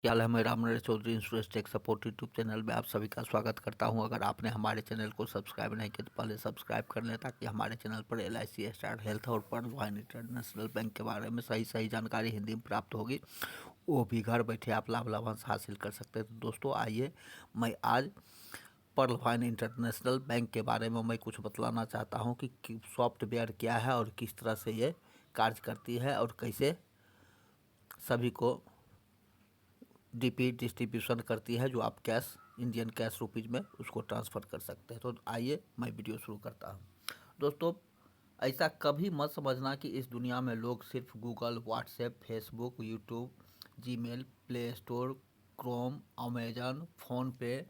क्या हाल है। मैं Ramnaresh Chaudhary insurance tech support YouTube channel में आप सभी का स्वागत करता हूं। अगर आपने हमारे चैनल को सब्सक्राइब नहीं किया तो पहले सब्सक्राइब कर लें, ताकि हमारे चैनल पर LIC, स्टार हेल्थ और पर्ल इंटरनेशनल बैंक के बारे में सही सही जानकारी हिंदी में प्राप्त होगी। वो भी घर बैठे आप लाभांश हासिल कर सकते हैं। तो दोस्तों आइए, मैं आज पर्ल इंटरनेशनल बैंक के बारे में मैं कुछ बतलाना चाहता हूँ कि सॉफ्टवेयर क्या है और किस तरह से ये कार्य करती है और कैसे सभी को डिस्ट्रीब्यूशन करती है, जो आप कैश इंडियन कैश रुपीज़ में उसको ट्रांसफ़र कर सकते हैं। तो आइए मैं वीडियो शुरू करता हूँ। दोस्तों, ऐसा कभी मत समझना कि इस दुनिया में लोग सिर्फ Google, WhatsApp, Facebook, YouTube, Gmail, play store, Chrome, Amazon, PhonePe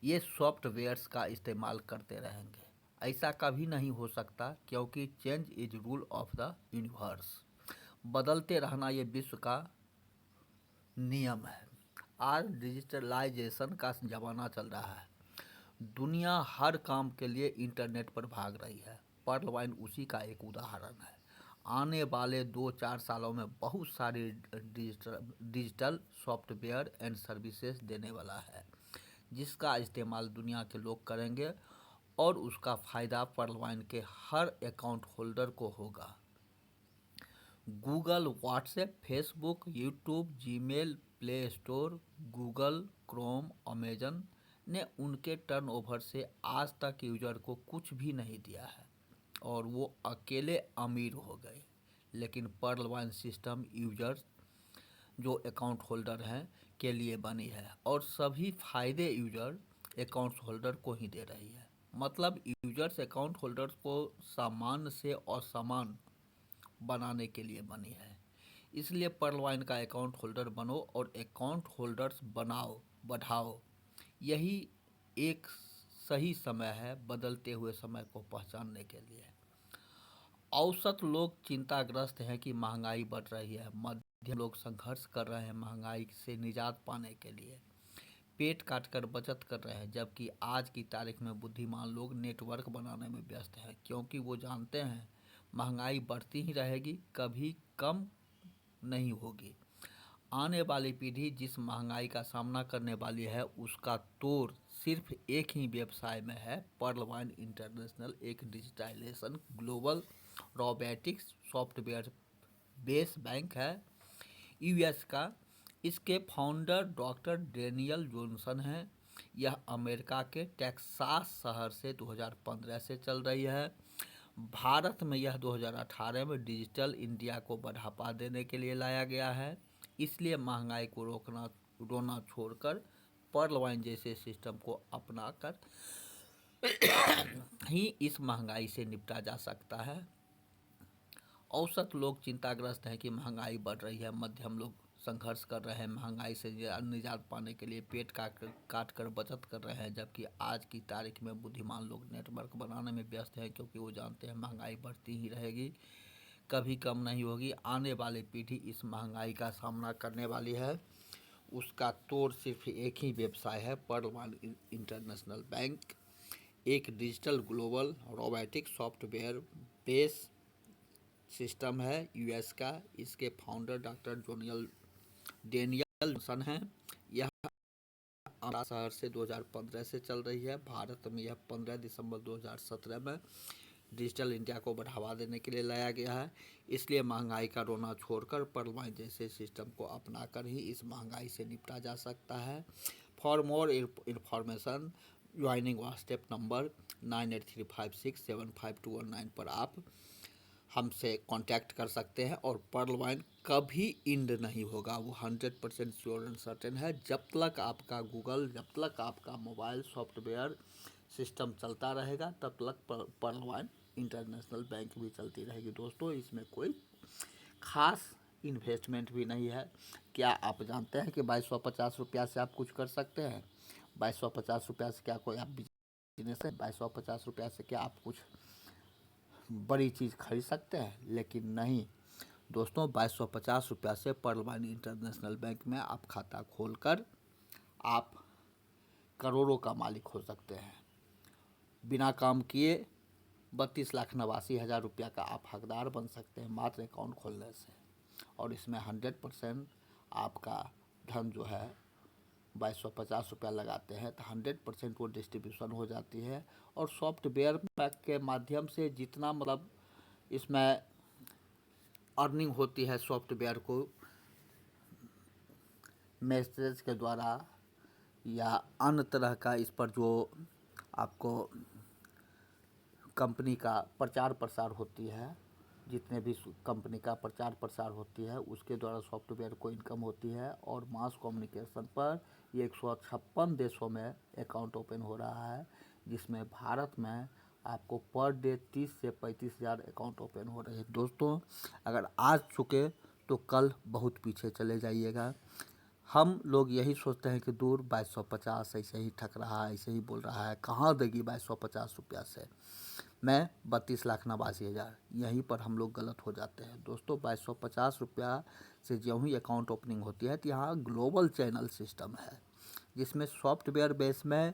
ये सॉफ्टवेयर्स का इस्तेमाल करते रहेंगे। ऐसा कभी नहीं हो सकता, क्योंकि change is rule of the universe. बदलते रहना ये विश्व का नियम है। आज डिजिटलाइजेशन का ज़माना चल रहा है। दुनिया हर काम के लिए इंटरनेट पर भाग रही है। पर्ल उसी का एक उदाहरण है। आने वाले 2-4 सालों में बहुत सारी डिजिटल सॉफ्टवेयर एंड सर्विसेज देने वाला है, जिसका इस्तेमाल दुनिया के लोग करेंगे और उसका फ़ायदा पर्ल के हर अकाउंट होल्डर को होगा। Google, WhatsApp, Facebook, YouTube, Gmail, play store, Google, Chrome, Amazon ने उनके टर्नओवर से आज तक यूजर को कुछ भी नहीं दिया है और वो अकेले अमीर हो गए। लेकिन पर्ल सिस्टम यूजर्स, जो अकाउंट होल्डर हैं, के लिए बनी है और सभी फायदे यूजर अकाउंट होल्डर को ही दे रही है। मतलब यूजर्स अकाउंट होल्डर्स को सामान्य से असमान बनाने के लिए बनी है। इसलिए पर्ल का अकाउंट होल्डर बनो और अकाउंट होल्डर्स बनाओ, बढ़ाओ। यही एक सही समय है बदलते हुए समय को पहचानने के लिए। औसत लोग चिंताग्रस्त हैं कि महंगाई बढ़ रही है। मध्यम लोग संघर्ष कर रहे हैं महंगाई से निजात पाने के लिए। पेट काट कर बचत कर रहे हैं, जबकि आज की तारीख में बुद्धिमान लोग नेटवर्क बनाने में व्यस्त हैं, क्योंकि वो जानते हैं महंगाई बढ़ती ही रहेगी, कभी कम नहीं होगी। आने वाली पीढ़ी जिस महंगाई का सामना करने वाली है, उसका तोड़ सिर्फ एक ही व्यवसाय में है। पर्ल इंटरनेशनल एक digitization global robotics software base bank है, US का। इसके फाउंडर डॉक्टर डेनियल जॉनसन हैं। यह अमेरिका के टेक्सास शहर से 2015 से चल रही है। भारत में यह 2018 में डिजिटल इंडिया को बढ़ावा देने के लिए लाया गया है। इसलिए महंगाई को रोना छोड़कर पर्ल जैसे सिस्टम को अपनाकर ही इस महंगाई से निपटा जा सकता है। औसत लोग चिंताग्रस्त हैं कि महंगाई बढ़ रही है। मध्यम लोग संघर्ष कर रहे हैं महंगाई से निजात पाने के लिए, पेट काट कर बचत कर रहे हैं, जबकि आज की तारीख में बुद्धिमान लोग नेटवर्क बनाने में व्यस्त हैं, क्योंकि वो जानते हैं महंगाई बढ़ती ही रहेगी, कभी कम नहीं होगी। आने वाली पीढ़ी इस महंगाई का सामना करने वाली है। उसका तोड़ सिर्फ एक ही व्यवसाय है। पर्ल इंटरनेशनल बैंक एक digital global robotic software base system है, US का। इसके फाउंडर डॉक्टर डेनियल जॉनसन हैं। यह अमरीका शहर से 2015 से चल रही है। भारत में यह 15 दिसंबर 2017 में डिजिटल इंडिया को बढ़ावा देने के लिए लाया गया है। इसलिए महंगाई का रोना छोड़कर पर्ल जैसे सिस्टम को अपनाकर ही इस महंगाई से निपटा जा सकता है। For more information, joining WhatsApp number 9835675219 पर आप हमसे कांटेक्ट कर सकते हैं। और पर्ल कभी इंड नहीं होगा, वो 100% श्योर एंड सर्टेन है। जब तक आपका गूगल, जब तक आपका मोबाइल सॉफ्टवेयर सिस्टम चलता रहेगा, तब तक पर्ल इंटरनेशनल बैंक भी चलती रहेगी। दोस्तों, इसमें कोई खास इन्वेस्टमेंट भी नहीं है। क्या आप जानते हैं कि 2250 रुपया से आप कुछ कर सकते हैं? 2250 रुपया से क्या कोई आप बिजनेस है? 2250 रुपया से क्या आप कुछ बड़ी चीज़ खरीद सकते हैं? लेकिन नहीं दोस्तों, 2250 रुपया से पर्ल इंटरनेशनल बैंक में आप खाता खोलकर आप करोड़ों का मालिक हो सकते हैं। बिना काम किए 32,89,000 रुपया का आप हकदार बन सकते हैं, मात्र अकाउंट खोलने से। और इसमें 100% आपका धन जो है 2250 रुपया लगाते हैं तो 100% वो डिस्ट्रीब्यूशन हो जाती है। और सॉफ्टवेयर के माध्यम से जितना मतलब इसमें अर्निंग होती है सॉफ्टवेयर को मैसेज के द्वारा या अन्य तरह का इस पर जो आपको कंपनी का प्रचार प्रसार होती है, जितने भी कंपनी का प्रचार प्रसार होती है उसके द्वारा सॉफ्टवेयर को इनकम होती है। और मास कम्युनिकेशन पर ये 156 देशों में अकाउंट ओपन हो रहा है, जिसमें भारत में आपको पर डे 30 से 35 हज़ार अकाउंट ओपन हो रहे हैं। दोस्तों अगर आज चुके तो कल बहुत पीछे चले जाइएगा। हम लोग यही सोचते हैं कि दूर 2250 ऐसे ही ठक रहा है, ऐसे ही बोल रहा है, कहाँ देगी 2250 रुपया से, मैं 32,89,000, यहीं पर हम लोग गलत हो जाते हैं। दोस्तों 2250 रुपया से जो ही अकाउंट ओपनिंग होती है तो यहाँ ग्लोबल चैनल सिस्टम है, जिसमें सॉफ्टवेयर बेस में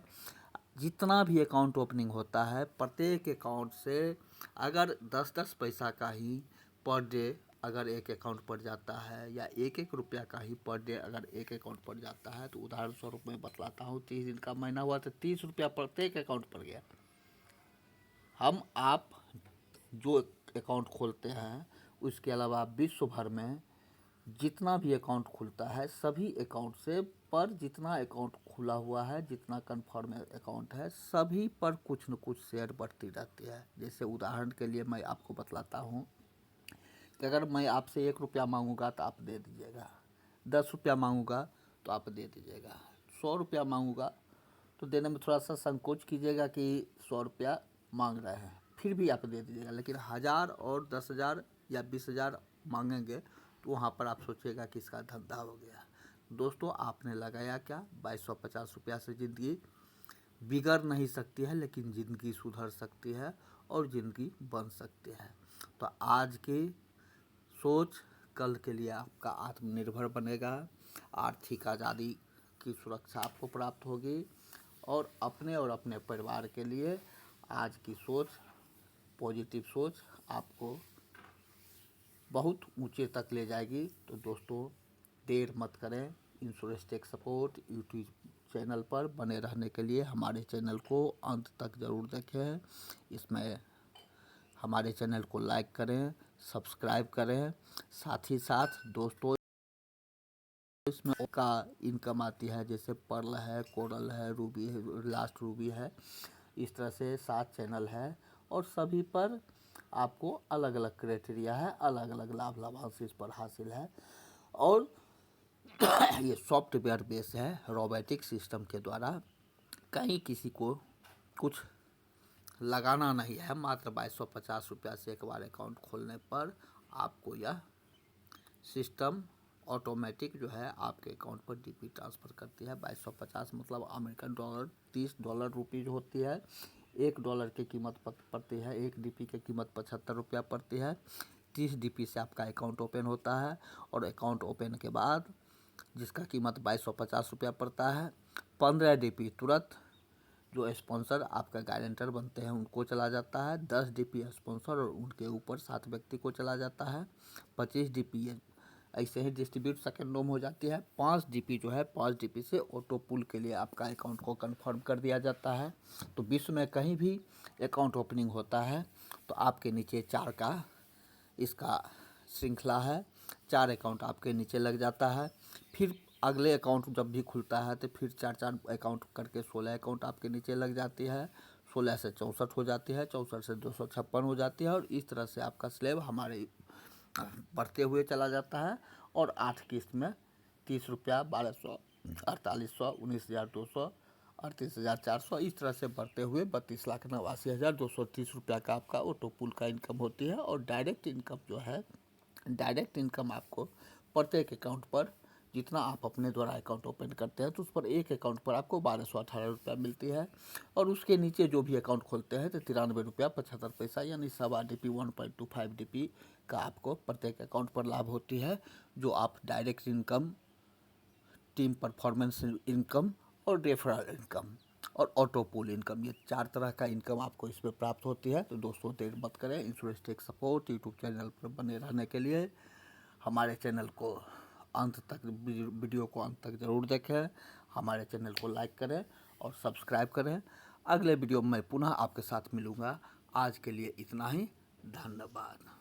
जितना भी अकाउंट ओपनिंग होता है प्रत्येक अकाउंट से अगर 10-10 पैसा का ही पर डे अगर एक अकाउंट पर जाता है या 1-1 रुपया का ही पर डे अगर एक अकाउंट पर जाता है, तो उदाहरण स्वरूप मैं बतलाता हूँ, 30 दिन का महीना हुआ तो 30 रुपया प्रत्येक अकाउंट पर गया। हम आप जो अकाउंट खोलते हैं उसके अलावा विश्व भर में जितना भी अकाउंट खुलता है सभी अकाउंट से पर जितना अकाउंट खुला हुआ है, जितना कन्फर्म अकाउंट है, सभी पर कुछ न कुछ शेयर बढ़ती रहती है। जैसे उदाहरण के लिए मैं आपको बतलाता हूँ कि अगर मैं आपसे 1 रुपया मांगूंगा तो आप दे दीजिएगा, 10 रुपया मांगूंगा तो आप दे दीजिएगा, 100 रुपया मांगूंगा तो देने में थोड़ा सा संकोच कीजिएगा कि 100 रुपया मांग रहे हैं, फिर भी आप दे दीजिएगा। लेकिन 1000 और 10,000 या 20,000 मांगेंगे तो वहाँ पर आप सोचिएगा कि इसका धंधा हो गया। दोस्तों आपने लगाया क्या, 2250 रुपया से ज़िंदगी बिगड़ नहीं सकती है, लेकिन ज़िंदगी सुधर सकती है और ज़िंदगी बन सकती है। तो आज की सोच कल के लिए आपका आत्मनिर्भर बनेगा, आर्थिक आज़ादी की सुरक्षा आपको प्राप्त होगी और अपने परिवार के लिए आज की सोच, पॉजिटिव सोच आपको बहुत ऊंचे तक ले जाएगी। तो दोस्तों देर मत करें, insurance tech support YouTube channel पर बने रहने के लिए हमारे चैनल को अंत तक ज़रूर देखें। इसमें हमारे चैनल को लाइक करें, सब्सक्राइब करें, साथ ही साथ दोस्तों इसमें का इनकम आती है, जैसे पर्ल है, कोरल है, रूबी है, लास्ट रूबी है, इस तरह से 7 चैनल है और सभी पर आपको अलग अलग क्राइटेरिया है, अलग अलग लाभांश इस पर हासिल है। और ये सॉफ्टवेयर बेस है, रोबोटिक सिस्टम के द्वारा कहीं किसी को कुछ लगाना नहीं है, मात्र 2250 रुपया से एक बार अकाउंट खोलने पर आपको यह सिस्टम ऑटोमेटिक जो है आपके अकाउंट पर डीपी ट्रांसफ़र करती है। 2250 मतलब अमेरिकन डॉलर, $30 रुपीज़ होती है। $1 की कीमत पड़ती है, एक डीपी की कीमत 75 रुपया पड़ती है। 30 डीपी से आपका अकाउंट ओपन होता है और अकाउंट ओपन के बाद जिसका कीमत 2250 रुपया पड़ता है, 15 डीपी तुरंत जो स्पॉन्सर आपका गारंटर बनते हैं उनको चला जाता है, 10 डीपी स्पॉन्सर और उनके ऊपर 7 व्यक्ति को चला जाता है, 25 डीपी ऐसे ही डिस्ट्रीब्यूट सेकेंडों में हो जाती है। 5 डीपी जो है 5 डीपी से ऑटो पुल के लिए आपका अकाउंट को कंफर्म कर दिया जाता है। तो विश्व में कहीं भी अकाउंट ओपनिंग होता है तो आपके नीचे 4 का इसका श्रृंखला है, 4 अकाउंट आपके नीचे लग जाता है। फिर अगले अकाउंट जब भी खुलता है तो फिर 4-4 अकाउंट करके 16 अकाउंट आपके नीचे लग जाती है, 16 से 64 हो जाती है, 64 से 256 हो जाती है और इस तरह से आपका स्लैब हमारे बढ़ते हुए चला जाता है। और 8 किस्त में 30 रुपया, 1200, 4800, 19,200, 38,400 इस तरह से बढ़ते हुए 32,89,230 रुपया का आपका ऑटो पुल का इनकम होती है। और डायरेक्ट इनकम जो है, डायरेक्ट इनकम आपको प्रत्येक अकाउंट पर जितना आप अपने द्वारा अकाउंट ओपन करते हैं तो उस पर एक अकाउंट पर आपको 1218 रुपया मिलती है। और उसके नीचे जो भी अकाउंट खोलते हैं तो 93 रुपया 75 पैसा यानी 1.25 डीपी 1.25 डीपी का आपको प्रत्येक अकाउंट पर लाभ होती है, जो आप direct income, team performance income और रेफरल इनकम और ऑटो पुल इनकम, ये 4 तरह का इनकम आपको इसमें प्राप्त होती है। तो दोस्तों देर मत करें, insurance tech support YouTube channel पर बने रहने के लिए हमारे चैनल को अंत तक वीडियो को अंत तक ज़रूर देखें, हमारे चैनल को लाइक करें और सब्सक्राइब करें। अगले वीडियो में मैं पुनः आपके साथ मिलूँगा। आज के लिए इतना ही, धन्यवाद।